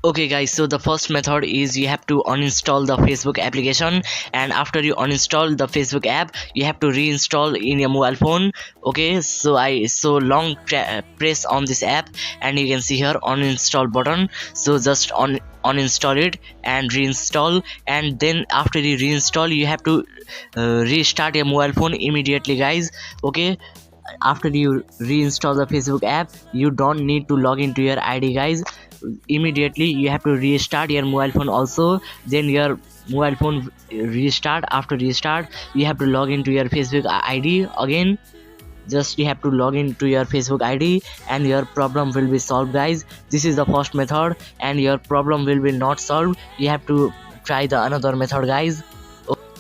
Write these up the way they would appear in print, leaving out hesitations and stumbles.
Okay guys, so the first method is you have to uninstall the Facebook application, and after you uninstall the Facebook app you have to reinstall in your mobile phone. Okay, so long press on this app and you can see here uninstall button. So just uninstall it and reinstall, and then after you reinstall you have to restart your mobile phone immediately guys. Okay, after you reinstall the Facebook app you don't need to log into your ID guys. Immediately you have to restart your mobile phone also, then your mobile phone restart. After restart you have to log into your Facebook ID again. Just you have to log into your Facebook ID and your problem will be solved guys. This is the first method and your problem will be not solved. You have to try the another method guys.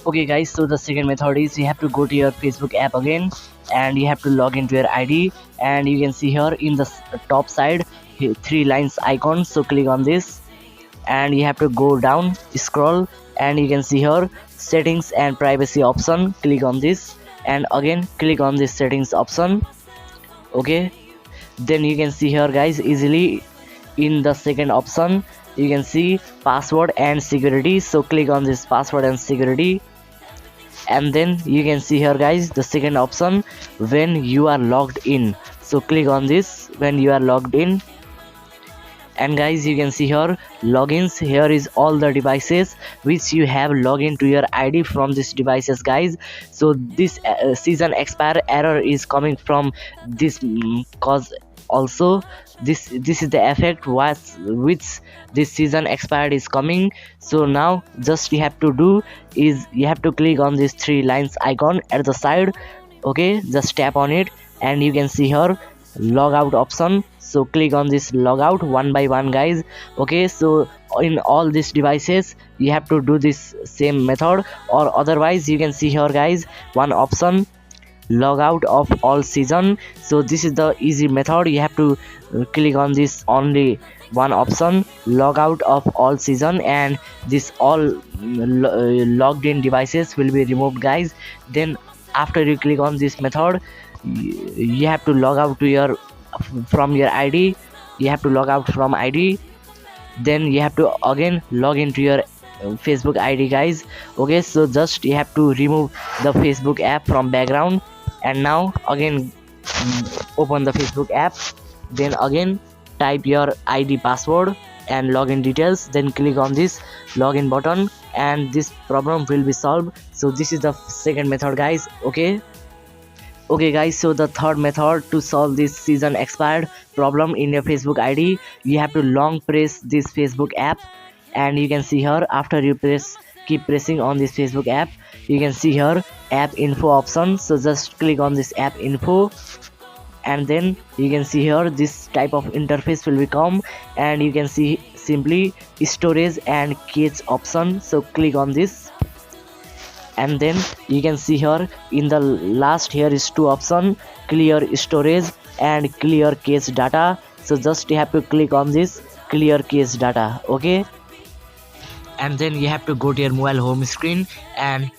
Okay guys, so the second method is you have to go to your Facebook app again and you have to log into your ID, and you can see here in the top side three lines icon. So click on this and you have to go down, scroll, and you can see here settings and privacy option. Click on this and again click on this settings option. Okay, then you can see here guys easily in the second option you can see password and security. So click on this password and security, and then you can see here guys the second option when you are logged in. So click on this when you are logged in, and guys you can see here logins. Here is all the devices which you have login to your ID from these devices guys. So this season expire error is coming from this cause also. This is the effect which this season expired is coming. So now just you have to do is you have to click on this three lines icon at the side. Okay, just tap on it and you can see here logout option. So click on this logout one by one guys. Okay, so in all these devices you have to do this same method, or otherwise you can see here guys one option logout of all season. So this is the easy method. You have to click on this only one option logout of all season, and this all logged in devices will be removed guys. Then after you click on this method you have to log out to your from your ID. You have to log out from ID, then you have to again log into your Facebook ID guys. Okay, so just you have to remove the Facebook app from background, and now again open the Facebook app, then again type your ID password and login details, then click on this login button and this problem will be solved. So this is the second method guys. Okay guys, so the third method to solve this season expired problem in your Facebook ID, you have to long press this Facebook app, and you can see here after you keep pressing on this Facebook app you can see here app info option. So just click on this app info, and then you can see here this type of interface will become, and you can see simply storage and cache option. So click on this, and then you can see here in the last here is two option clear storage and clear cache data. So just you have to click on this clear cache data. Okay, and then you have to go to your mobile home screen and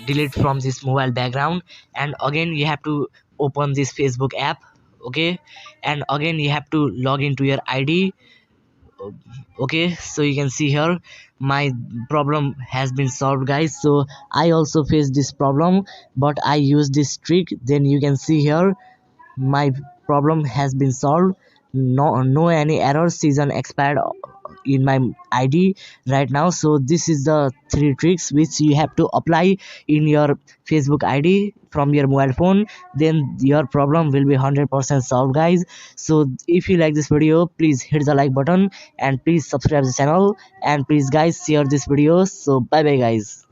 delete from this mobile background, and again you have to open this Facebook app. Okay, and again you have to log into your ID. Okay, so you can see here my problem has been solved guys. So I also faced this problem but I use this trick, then you can see here my problem has been solved. No any error, season expired in my ID right now. So this is the three tricks which you have to apply in your Facebook ID from your mobile phone, then your problem will be 100% solved guys. So if you like this video please hit the like button and please subscribe the channel, and please guys share this video. So bye bye guys.